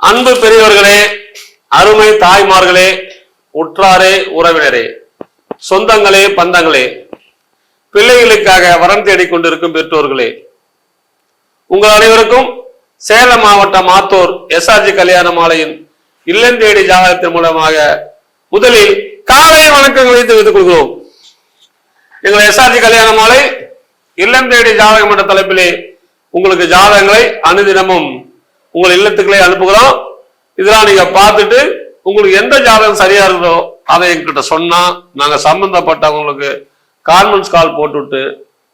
அன்பு பெரியவர்களே, அருமை தாய்மார்களே, உற்றாரே, உறவினரே, சொந்தங்களே, பந்தங்களே, பிள்ளைகளுக்காக வரம் தேடிக்கொண்டிருக்கும் பெற்றோர்களே, உங்கள் அனைவருக்கும் சேலம் மாவட்டம் ஆத்தூர் எஸ்ஆர்ஜி கல்யாண மாலையின் இல்லம் தேடி ஜாதகத்தின் மூலமாக முதலில் காலை வணக்கங்களை தெரிவித்துக் கொள்கிறோம். எங்கள் எஸ்ஆர்ஜி கல்யாண மாலை இல்லம் தேடி ஜாதகம் என்ற தலைப்பிலே உங்களுக்கு ஜாதகங்களை அனுதினமும் உங்கள் இல்லத்துக்களே அனுப்புகிறோம். இதெல்லாம் நீங்க பார்த்துட்டு உங்களுக்கு எந்த ஜாதகம் சரியா இருந்தோ அதை எங்கிட்ட சொன்னா நாங்க சம்பந்தப்பட்டவங்களுக்கு கான்ஃபரன்ஸ் கால் போட்டுவிட்டு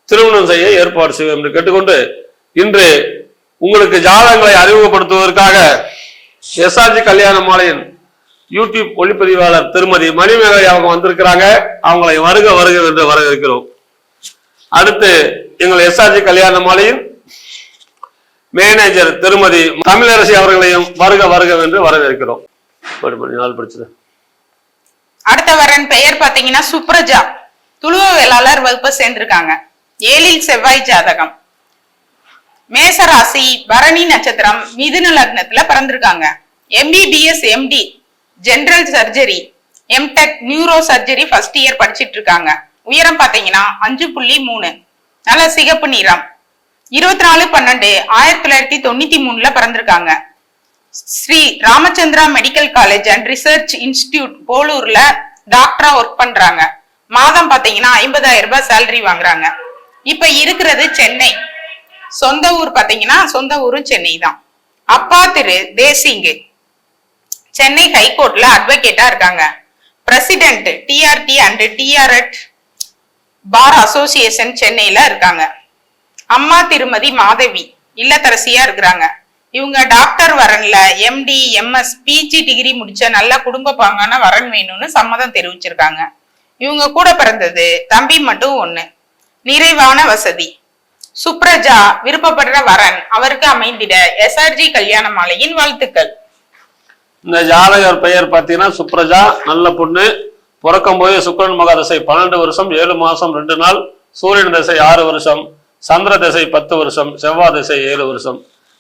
திருமணம் செய்ய ஏற்பாடு செய்வோம் என்று கேட்டுக்கொண்டு, இன்று உங்களுக்கு ஜாதகங்களை அறிமுகப்படுத்துவதற்காக எஸ்ஆர்ஜி கல்யாண மாலையின் யூடியூப் ஒளிப்பதிவாளர் திருமதி மணிமேகலை அவங்க வந்திருக்கிறாங்க. அவங்களை வருக வருக என்று வரவேற்கிறோம். அடுத்து எங்கள் எஸ்ஆர்ஜி கல்யாண மாலையின் மேனேஜர் திருமதி தமிழரசி அவர்களையும் வருக வருக என்று வரவேற்கிறோம். அடுத்த வரன் பெயர் பாத்தீங்கன்னா சுப்ரஜா, துளுவ வேளாளர் வகுப்பை சேர்ந்திருக்காங்க. 7 செவ்வாய் ஜாதகம், மேசராசி, பரணி நட்சத்திரம், மிதுன லக்னத்துல பிறந்திருக்காங்க. MBBS MD general surgery, MTech neuro surgery first year படிச்சிட்டு இருக்காங்க. உயரம் பாத்தீங்கன்னா 5.3, நல்ல சிகப்பு நிறம். 24/12/1993 பிறந்திருக்காங்க. Shri Ramachandra medical college and research institute போலூர்ல டாக்டரா ஒர்க் பண்றாங்க. மாதம் பாத்தீங்கன்னா 50,000 ரூபாய் சேலரி வாங்குறாங்க. இப்ப இருக்கிறது சென்னை. சொந்த ஊர் பாத்தீங்கன்னா சொந்த ஊரும் சென்னை தான். அப்பா திரு தேசிங் சென்னை ஹைகோர்ட்ல அட்வொகேட்டா இருக்காங்க. President TRT and TRT bar association சென்னையில இருக்காங்க. அம்மா திருமதி மாதவி இல்லத்தரசியா இருக்கிறாங்க. இவங்க டாக்டர் வரன்ல MD MS PG டிகிரி முடிச்ச நல்ல குடும்ப பாங்கான வரன் வேணும்னு சம்மதம் தெரிவிச்சிருக்காங்க. இவங்க கூட பிறந்தது தம்பி மட்டும் 1. நிறைவான வசதி. சுப்ரஜா விருப்பப்படுற வரன் அவருக்கு அமைந்திட எஸ்ஆர்ஜி கல்யாண மாலையின் வாழ்த்துக்கள். இந்த ஜாதகர் பெயர் பார்த்தீங்கன்னா சுப்ரஜா, நல்ல பொண்ணு. பிறக்கும் போது சுக்கிரன் மகா தசை 12 வருஷம் 7 மாசம் 2 நாள், சூரியன் தசை 6 வருஷம், சந்திர தசை 10 வருஷம், செவ்வாய் தசை 7 வருஷம்.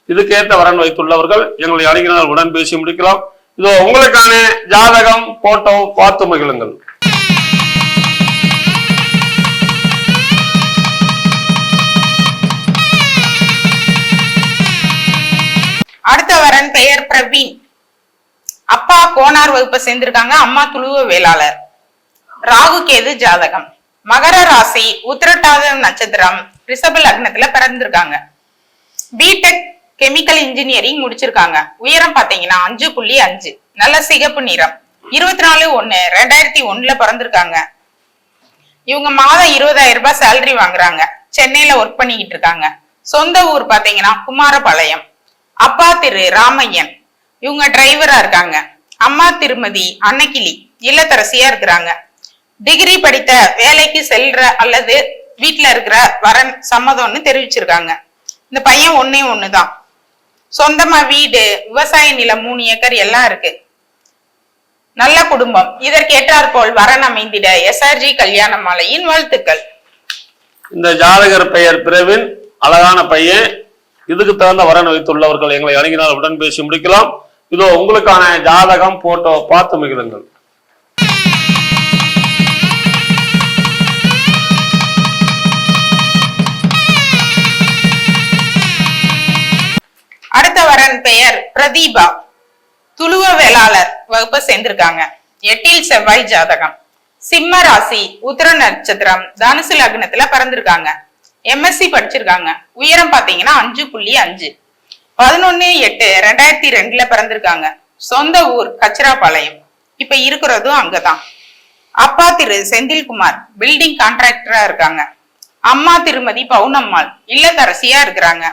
இதுக்கேற்ற வரன் வைத்துள்ளவர்கள் எங்களை அணுகினால் உடன் பேசி முடிக்கலாம். இதோ உங்களுக்கான ஜாதகம் போட்டோ பார்த்து மகிழுங்கள். அடுத்த வரன் பெயர் பிரவீன், அப்பா கோனார் வகுப்பை சேர்ந்திருக்காங்க. அம்மா துளுவ வேளாளர். ராகு கேது ஜாதகம், மகர ராசி, உத்திரட்டாத நட்சத்திரம், ரிஷப லக்னத்துல பிறந்திருக்காங்க. பிடெக் கெமிக்கல் இன்ஜினியரிங் முடிச்சிருக்காங்க. உயரம் பாத்தீங்கன்னா 5.5, நல்ல சிகப்பு நிறம். 24/1/2001 பிறந்திருக்காங்க. இவங்க மாதம் 20,000 ரூபாய் சேலரி வாங்குறாங்க. சென்னையில ஒர்க் பண்ணிக்கிட்டு இருக்காங்க. சொந்த ஊர் பாத்தீங்கன்னா குமாரபாளையம். அப்பா திரு ராமையன், இவங்க டிரைவரா இருக்காங்க. அம்மா திருமதி அன்னக்கிளி இல்லத்தரசியா இருக்கிறாங்க. டிகிரி படித்த வேலைக்கு செல்ற அல்லது வீட்டுல இருக்கிற வரன் சம்மதம்னு தெரிவிச்சிருக்காங்க. இந்த பையன் 1 தான். சொந்தமா வீடு, விவசாய நிலம் 3 ஏக்கர் எல்லாம் இருக்கு. நல்ல குடும்பம். இதற்கேற்றாற்போல் வரன் அமைந்திட எஸ்ஆர்ஜி கல்யாண மாலையின் வாழ்த்துக்கள். இந்த ஜாதகர் பெயர் பிரவீன், அழகான பையன். இதுக்கு தகுந்த வரன் வைத்துள்ளவர்கள் எங்களை அணுகினால் உடன் பேசி முடிக்கலாம். இதோ உங்களுக்கான ஜாதகம் போட்டோ பார்த்து மகிழுங்கள். அடுத்த வரன் பெயர் பிரதீபா, துளுவ வேளாளர் வகுப்பை சேர்ந்திருக்காங்க. 8 செவ்வாய் ஜாதகம், சிம்ம ராசி, உத்திர நட்சத்திரம், தனுசு லக்னத்துல பிறந்திருக்காங்க. MSc படிச்சிருக்காங்க. உயரம் பாத்தீங்கன்னா 5.5, 11/8/2002 பிறந்திருக்காங்க. சொந்த ஊர் கச்சிராபாளையம். இப்ப இருக்கிறதும் அங்கதான். அப்பா திரு செந்தில்குமார் பில்டிங் கான்ட்ராக்டரா இருக்காங்க. அம்மா திருமதி பவுனம்மாள் இல்லத்தரசியா இருக்கிறாங்க.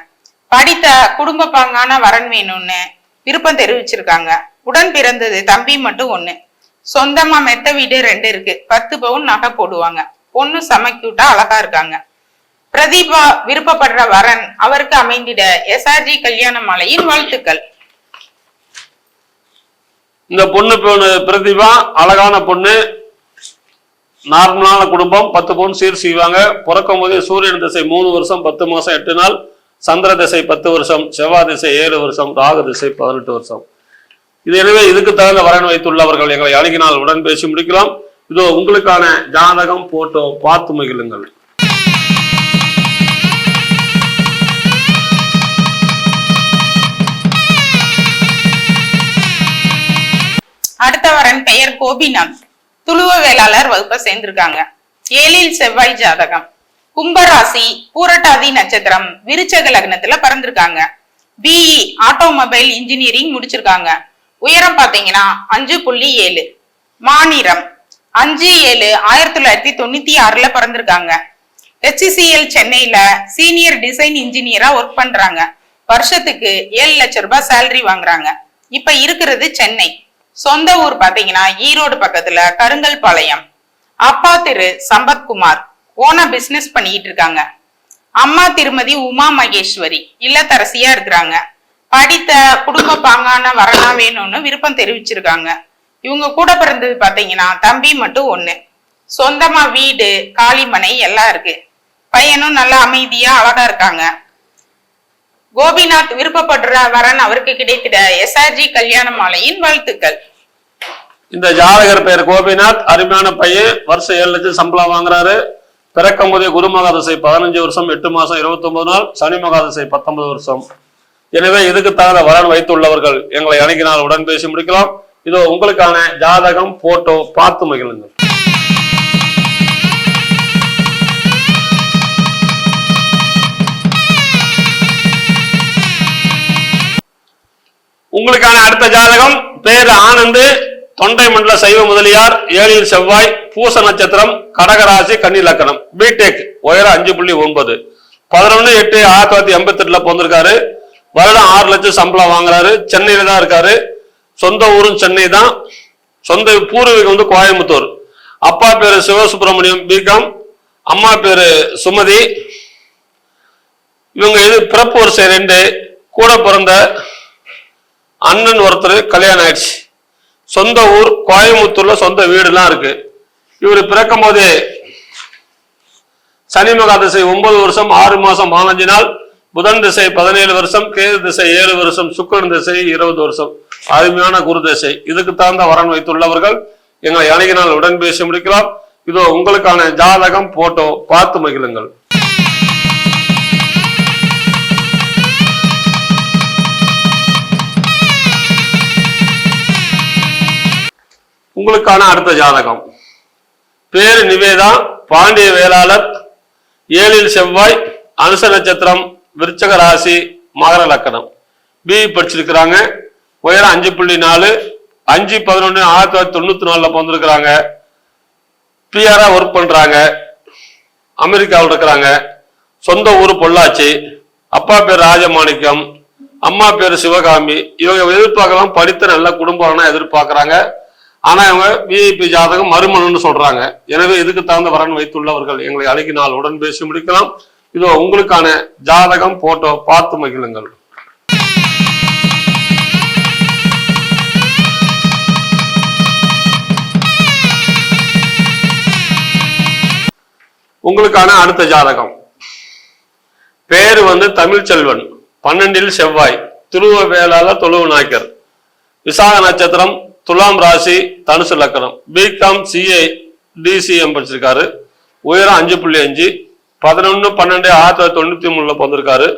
படித்த குடும்ப பாங்கான வரன் வேணும்னு விருப்பம் தெரிவிச்சிருக்காங்க. உடன் பிறந்தது தம்பி மட்டும் 1. சொந்தமா மெத்த வீடு 2 இருக்கு. 10 பவுன் நகை போடுவாங்க. பொண்ணு சமைக்கூட்டா அழகா இருக்காங்க. பிரதீபா விருப்பப்படுற வரன் அவருக்கு அமைந்திட எஸ்ஆர்ஜி கல்யாண மாலையின் வாழ்த்துக்கள். இந்த பொண்ணு பிரதீபா அழகான பொண்ணு, நார்மலான குடும்பம், 10 பவுன் சீர் செய்வாங்க. பிறக்கும் போதே சூரியன் திசை 3 வருஷம் 10 மாசம் 8 நாள், சந்திர திசை 10 வருஷம், செவ்வாய் திசை 7 வருஷம், ராகு திசை 18 வருஷம். எனவே இதுக்கு தகுந்த வரன் வைத்துள்ளவர்கள் எங்களை அணுகினால் உடன் பேசி முடிக்கலாம். இதோ உங்களுக்கான ஜாதகம் போட்டோ பார்த்து மகிழுங்கள். அடுத்த வரன் பெயர் கோபிநாத், துளுவ வேளாளர் வகுப்பை சேர்ந்திருக்காங்க. 7 செவ்வாய் ஜாதகம், கும்பராசி, பூரட்டாதி நட்சத்திரம், விருச்சக லக்னத்துல பிறந்திருக்காங்க. பிஇ ஆட்டோமொபைல் இன்ஜினியரிங் முடிச்சிருக்காங்க. உயரம் பாத்தீங்கன்னா 5.7. மாநிலம் 5/7/1996 பிறந்திருக்காங்க. HCL சென்னையில சீனியர் டிசைன் இன்ஜினியரா ஒர்க் பண்றாங்க. வருஷத்துக்கு 7 லட்சம் ரூபாய் சேலரி வாங்குறாங்க. இப்ப இருக்கிறது சென்னை. சொந்த ஊர் பாத்தீங்கன்னா ஈரோடு பக்கத்துல கருங்கல்பாளையம். அப்பா திரு சம்பத்குமார் ஓனா பிசினஸ் பண்ணிட்டு இருக்காங்க. அம்மா திருமதி உமா மகேஸ்வரி இல்லத்தரசியா இருக்கிறாங்க. படித்த குடும்ப பாங்கான வரனா வேணும்னு விருப்பம் தெரிவிச்சிருக்காங்க. இவங்க கூட பிறந்தது பாத்தீங்கன்னா தம்பி மட்டும் 1. சொந்தமா வீடு, காளிமனை எல்லாம் இருக்கு. பையனும் நல்லா அமைதியா அழகா இருக்காங்க. கோபிநாத் விருப்பப்படுற வரன் அவருக்கு கிடைத்திட SRG கல்யாண மாலையின் வாழ்த்துக்கள். இந்த ஜாதகர் பெயர் கோபிநாத், அருமையான பையன். வருஷம் 7 லட்சம் சம்பளம் வாங்குறாரு. பிறக்கும் போதே குரு மகாதசை 15 வருஷம் 8 மாசம் 29 நாள், சனி மகாதசை 19 வருஷம். எனவே இதுக்கு தகுந்த வரன் வைத்துள்ளவர்கள் எங்களை அணுகினால் உடன் பேசி முடிக்கலாம். இதோ உங்களுக்கான ஜாதகம் போட்டோ பார்த்து மகிழுங்கள். உங்களுக்கான அடுத்த ஜாதகம் பேர் ஆனந்த், தொண்டை மண்டல சைவ முதலியார், 7 செவ்வாய், பூச நட்சத்திரம், கடகராசி, கன்னி லக்கணம், பிடெக், உயரம் 5.9. 11/8/1988 பிறந்திருக்காரு. வருடம் 6 லட்சம் சம்பளம் வாங்குறாரு. சென்னையில தான் இருக்காரு. சொந்த ஊரும் சென்னை தான். சொந்த பூர்வீகம் கோயம்புத்தூர். அப்பா பேரு சிவசுப்பிரமணியம் பிகாம், அம்மா பேரு சுமதி. இவங்க இது பிறப்பு வருஷம் 2. கூட பிறந்த அண்ணன் ஒருத்தர் கல்யாணம் ஆயிடுச்சு. சொந்த ஊர் கோயம்புத்தூர்ல சொந்த வீடுலாம் இருக்கு. இவர் பிறக்கும் போதே சனி மகாதசை 9 வருஷம் 6 மாசம் 15 நாள், புதன் திசை 17 வருஷம், கேது திசை 7 வருஷம், சுக்கிரன் திசை 20 வருஷம். அருமையான குரு திசை. இதுக்கு தகுந்த வரன் வைத்துள்ளவர்கள் எங்களை அணுகினால் உடன் பேசி முடிக்கலாம். இதோ உங்களுக்கான ஜாதகம் போட்டோ பார்த்து மகிழுங்கள். உங்களுக்கான அடுத்த ஜாதகம் பேரு நிவேதா, பாண்டிய வேளாளர், 7 செவ்வாய், அனுச நட்சத்திரம், விருச்சக ராசி, மகர லக்கணம், பிஇ படிச்சிருக்கிறாங்க. உயரம் 5.4. 5/11/1994 பிறந்திருக்கிறாங்க. பிஆரா ஒர்க் பண்றாங்க. அமெரிக்காவில் இருக்கிறாங்க. சொந்த ஊர் பொள்ளாச்சி. அப்பா பேர் ராஜமாணிக்கம், அம்மா பேரு சிவகாமி. இவங்க எதிர்பார்க்கலாம் படித்த நல்ல குடும்பம்னா எதிர்பார்க்கிறாங்க. ஆனா இவங்க விஐபி ஜாதகம் மறுமணம்னு சொல்றாங்க. எனவே இதுக்கு தகுந்த வரன் வைத்துள்ளவர்கள் எங்களை அணுகினால் உடன் பேசி முடிக்கலாம். இதோ உங்களுக்கான ஜாதகம் போட்டோ பார்த்து மகிழுங்கள். உங்களுக்கான அடுத்த ஜாதகம் பேரு தமிழ்ச்செல்வன், 12 செவ்வாய், துருவ வேளாளர், தொழுவு நாயக்கர், விசாக நட்சத்திரம், துலாம் ராசி, தனுசு லக்கணம், பிகாம் சிஏ டிசிஎம் படிச்சிருக்காரு. உயரம் 5.5. 11/12/1993 பிறந்திருக்காரு.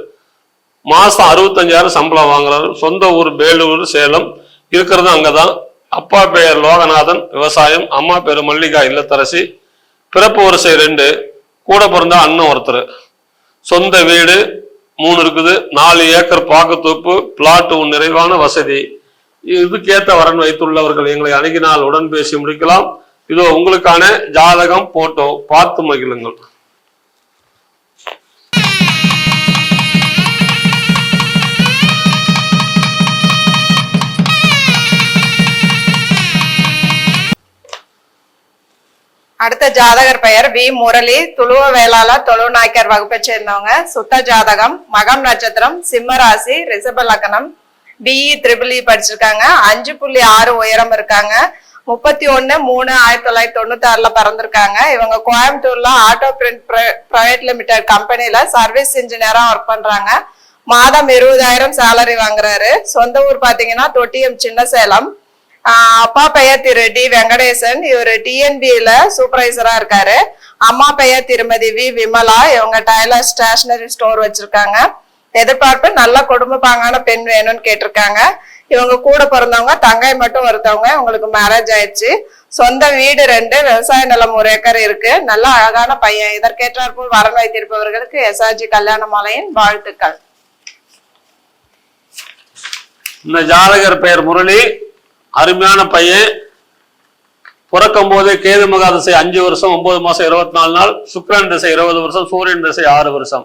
மாசம் 65,000 சம்பளம் வாங்குறாரு. சொந்த ஊர் வேலூர், சேலம். இருக்கிறது அங்கதான். அப்பா பெயர் லோகநாதன், விவசாயம். அம்மா பேரு மல்லிகா, இல்லத்தரசி. பிறப்பு வரிசை 2. கூட பிறந்த அண்ணன் ஒருத்தர். சொந்த வீடு 3 இருக்குது. 4 ஏக்கர் பாக்குத்தோப்பு, பிளாட், நிறைவான வசதி. இதுக்கேற்ற வரன் வைத்துள்ளவர்கள் எங்களை அணுகினால் உடன் பேசி முடிக்கலாம். இதோ உங்களுக்கான ஜாதகம் போட்டோ பார்த்து மகிழுங்கள். அடுத்த ஜாதகர் பெயர் வி முரளி, துளுவ வேளாளர், தொழு நாயக்கர் வகுப்பை சேர்ந்தவங்க. சுத்த ஜாதகம், மகம் நட்சத்திரம், சிம்ம ராசி, ரிஷப லக்னம், பிஇ ட்ரிபிள் படிச்சிருக்காங்க. 5.6 உயரம் இருக்காங்க. 31/3/1996 பிறந்திருக்காங்க. இவங்க கோயம்புத்தூர்ல ஆட்டோ பிரிண்ட் பிரைவேட் லிமிடெட் கம்பெனில சர்வீஸ் இன்ஜினியரா ஒர்க் பண்றாங்க. மாதம் 20,000 சேலரி வாங்குறாரு. சொந்த ஊர் பாத்தீங்கன்னா தொட்டியம் சின்ன சேலம். அப்பா பெயர் திரு டி வெங்கடேசன், இவர் டிஎன்பில சூப்பர்வைசரா இருக்காரு. அம்மா பெயர் திருமதி வி விமலா, இவங்க டைலர் ஸ்டேஷனரி ஸ்டோர் வச்சிருக்காங்க. எதிர்பார்ப்பு நல்ல குடும்ப பாங்கான பெண் வேணும்னு கேட்டிருக்காங்க. இவங்க கூட பிறந்தவங்க தங்கை மட்டும் ஒருத்தவங்க, உங்களுக்கு மேரேஜ் ஆயிடுச்சு. சொந்த வீடு 2, விவசாய நிலம் 1 ஏக்கர் இருக்கு. நல்ல அழகான பையன். இதற்கேற்றாற்போல் வரன் வைத்திருப்பவர்களுக்கு எஸ்ஆர்ஜி கல்யாண மாலையின் வாழ்த்துக்கள். இந்த ஜாதகர் பெயர் முரளி, அருமையான பையன். பிறக்கும் போதே கேது மகா திசை 5 வருஷம் 9 மாசம் 24 நாள், சுக்கிரன் திசை 20 வருஷம், சூரியன் திசை 6 வருஷம்.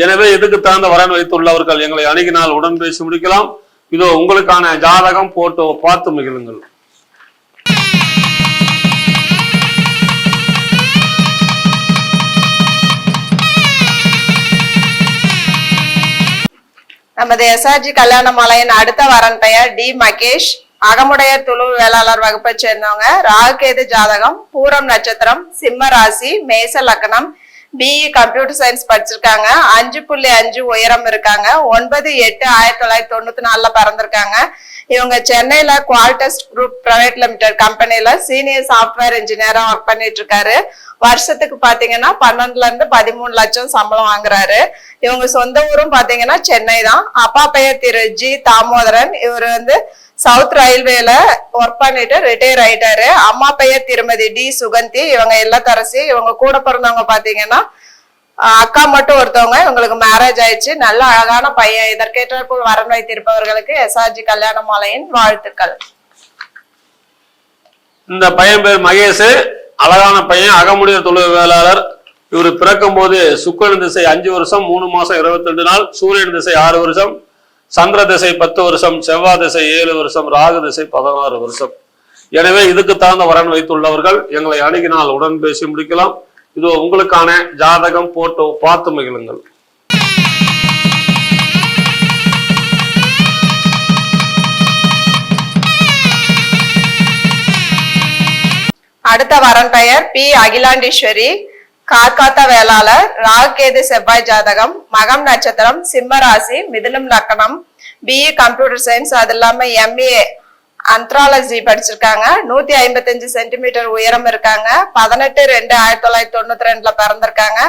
எனவே இதுக்கு தகுந்த வரன் வைத்துள்ளவர்கள் எங்களை அணுகினால் உடன் பேசி முடிக்கலாம். இதோ உங்களுக்கான ஜாதகம் போட்டோ பார்த்து மகிழுங்கள். நமது எஸ்ஆர்ஜி கல்யாண மாலையின் அடுத்த வரன் பெயர் டி மகேஷ், அகமுடையர் துளு வேளாளர் வகுப்பை சேர்ந்தவங்க. ராகுகேது ஜாதகம், பூரம் நட்சத்திரம், சிம்ம ராசி, மேச லக்னம், பிஇ கம்ப்யூட்டர் சயின்ஸ் படிச்சிருக்காங்க. 5.5 உயரம் இருக்காங்க. 9/8/1994 பிறந்திருக்காங்க. இவங்க சென்னையில குவால்டஸ்ட் குரூப் பிரைவேட் லிமிடெட் கம்பெனில சீனியர் சாஃப்ட்வேர் இன்ஜினியரா ஒர்க் பண்ணிட்டு இருக்காரு. வருஷத்துக்கு பாத்தீங்கன்னா 12 இருந்து 13 லட்சம் சம்பளம் வாங்குறாரு. இவங்க சொந்த ஊரும் பாத்தீங்கன்னா சென்னை தான். அப்பா பெயர் திரு ஜி தாமோதரன், இவர் சவுத் ரயில்வேல ஒர்க் பண்ணிட்டு ரிட்டையர் ஆயிட்டாரு. அம்மா பெயர் திருமதி டி சுகந்தி, இவங்க இல்லத்தரசி. இவங்க கூட பிறந்தவங்க பாத்தீங்கன்னா அக்கா மட்டும் ஒருத்தவங்க, இவங்களுக்கு மேரேஜ் ஆயிடுச்சு. நல்ல அழகான பையன். இதற்கேற்றாற்போல் வரன் வைத்திருப்பவர்களுக்கு எஸ்ஆர்ஜி கல்யாண மாலையின் வாழ்த்துக்கள். இந்த பையன் பேர் மகேஷ், அழகான பையன், அகமுடைய தொழில் வேளாளர். இவர் பிறக்கும் போது சுக்கிரன் திசை 5 வருஷம் 3 மாசம் 22 நாள், சூரியன் திசை 6 வருஷம், சந்திர திசை 10 வருஷம், செவ்வாய் திசை 7 வருஷம், ராகு திசை 16 வருஷம். எனவே இதுக்கு தகுந்த வரன் வைத்துள்ளவர்கள் எங்களை அணுகினால் உடன் பேசி முடிக்கலாம். இதோ உங்களுக்கான ஜாதகம் போட்டோ பார்த்து மகிழுங்கள். அடுத்த வரன் பெயர் பி அகிலாண்டீஸ்வரி, கார்காத்தா வேளாளர். ராகுகேது செவ்வாய் ஜாதகம், மகம் நட்சத்திரம், சிம்ம ராசி, மிதுனம் லக்னம், பிஇ கம்ப்யூட்டர் சயின்ஸ், அது இல்லாம எம்ஏ அந்த்ராலஜி படிச்சிருக்காங்க. 155 சென்டிமீட்டர் உயரம் இருக்காங்க. 18/2/1992 பிறந்திருக்காங்க.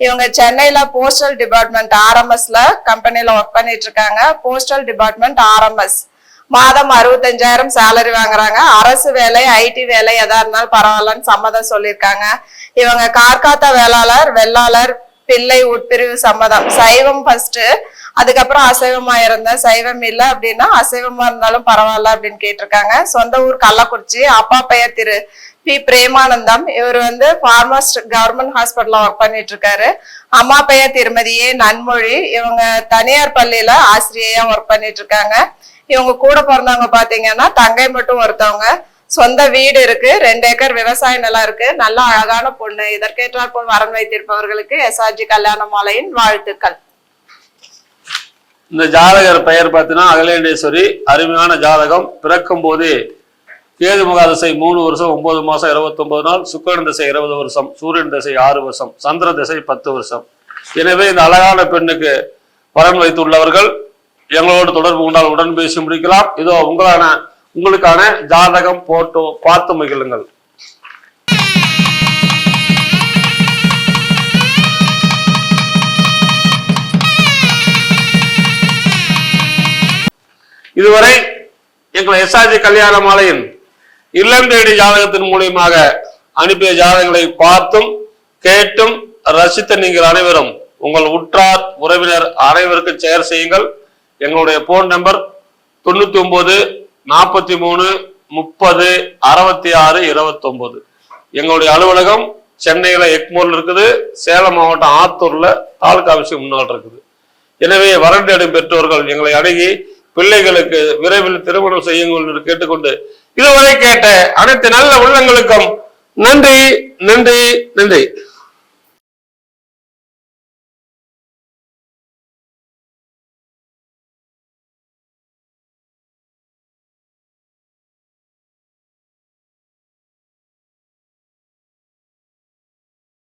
இவங்க சென்னையில போஸ்டல் டிபார்ட்மெண்ட் ஆர்எம்எஸ்ல கம்பெனில ஒர்க் பண்ணிட்டு இருக்காங்க. Postal department RMS. மாதம் 65,000 சேலரி வாங்குறாங்க. அரசு வேலை, ஐடி வேலை எதா இருந்தாலும் பரவாயில்லன்னு சம்மதம் சொல்லியிருக்காங்க. இவங்க கார்காத்தா வேளாளர், வெள்ளாளர், பிள்ளை உட்பிரிவு சம்மதம். சைவம் ஃபர்ஸ்ட், அதுக்கப்புறம் அசைவமா இருந்த, சைவம் இல்லை அப்படின்னா அசைவமா இருந்தாலும் பரவாயில்ல அப்படின்னு கேட்டிருக்காங்க. சொந்த ஊர் கள்ளக்குறிச்சி. அப்பா பெயர் திரு பி பிரேமானந்தம், இவர் ஃபார்மஸ்ட் கவர்மெண்ட் ஹாஸ்பிட்டல்ல ஒர்க் பண்ணிட்டு இருக்காரு. அம்மா பெயர் திருமதி ஏ நன்மொழி, இவங்க தனியார் பள்ளியில ஆசிரியையா ஒர்க் பண்ணிட்டு இருக்காங்க. இவங்க கூட பிறந்தவங்க பாத்தீங்கன்னா தங்கை மட்டும் ஒருத்தவங்க. சொந்த வீடு இருக்கு, 2 ஏக்கர் விவசாய நிலம் இருக்கு. நல்ல அழகான பொண்ணு. இதற்கேற்றாற்போல் வரன் வைத்திருப்பவர்களுக்கு எஸ்ஆர்ஜி கல்யாண மாலையின் வாழ்த்துக்கள். இந்த ஜாதகர் பெயர் பார்த்தீங்கன்னா அகிலேண்டேஸ்வரி, அருமையான ஜாதகம். பிறக்கும் போது கேது மகா திசை 3 வருஷம் 9 மாசம் 29 நாள், சுக்கிரன் திசை 20 வருஷம், சூரியன் திசை 6 வருஷம், சந்திர திசை 10 வருஷம். எனவே இந்த அழகான பெண்ணுக்கு வரன் வைத்துள்ளவர்கள் எங்களோடு தொடர்பு கொண்டால் உடன் பேசி முடிக்கலாம். இதோ உங்களுக்கான ஜாதகம் போட்டோ பார்த்து மகிழுங்கள். இதுவரை எங்களை எஸ்ஆர்ஜி கல்யாண மாலையின் இல்லம் தேடி ஜாதகத்தின் மூலியமாக அனுப்பிய ஜாதகங்களை பார்த்தும் கேட்டும் ரசித்த நீங்கள் அனைவரும் உங்கள் உற்றார் உறவினர் அனைவருக்கும் ஷேர் செய்யுங்கள். எங்களுடைய போன் நம்பர் 99 43 30 66 29. எங்களுடைய அலுவலகம் சென்னையில எக்மோர்ல இருக்குது. சேலம் மாவட்டம் ஆத்தூர்ல தாலுகா ஆபீஸ் முன்னால் இருக்குது. எனவே வரன் தேடும் பெற்றோர்கள் எங்களை அணுகி பிள்ளைகளுக்கு விரைவில் திருமணம் செய்யுங்கள் என்று கேட்டுக்கொண்டு இதுவரை கேட்ட அனைத்து நல்ல உள்ளங்களுக்கும் நன்றி நன்றி நன்றி.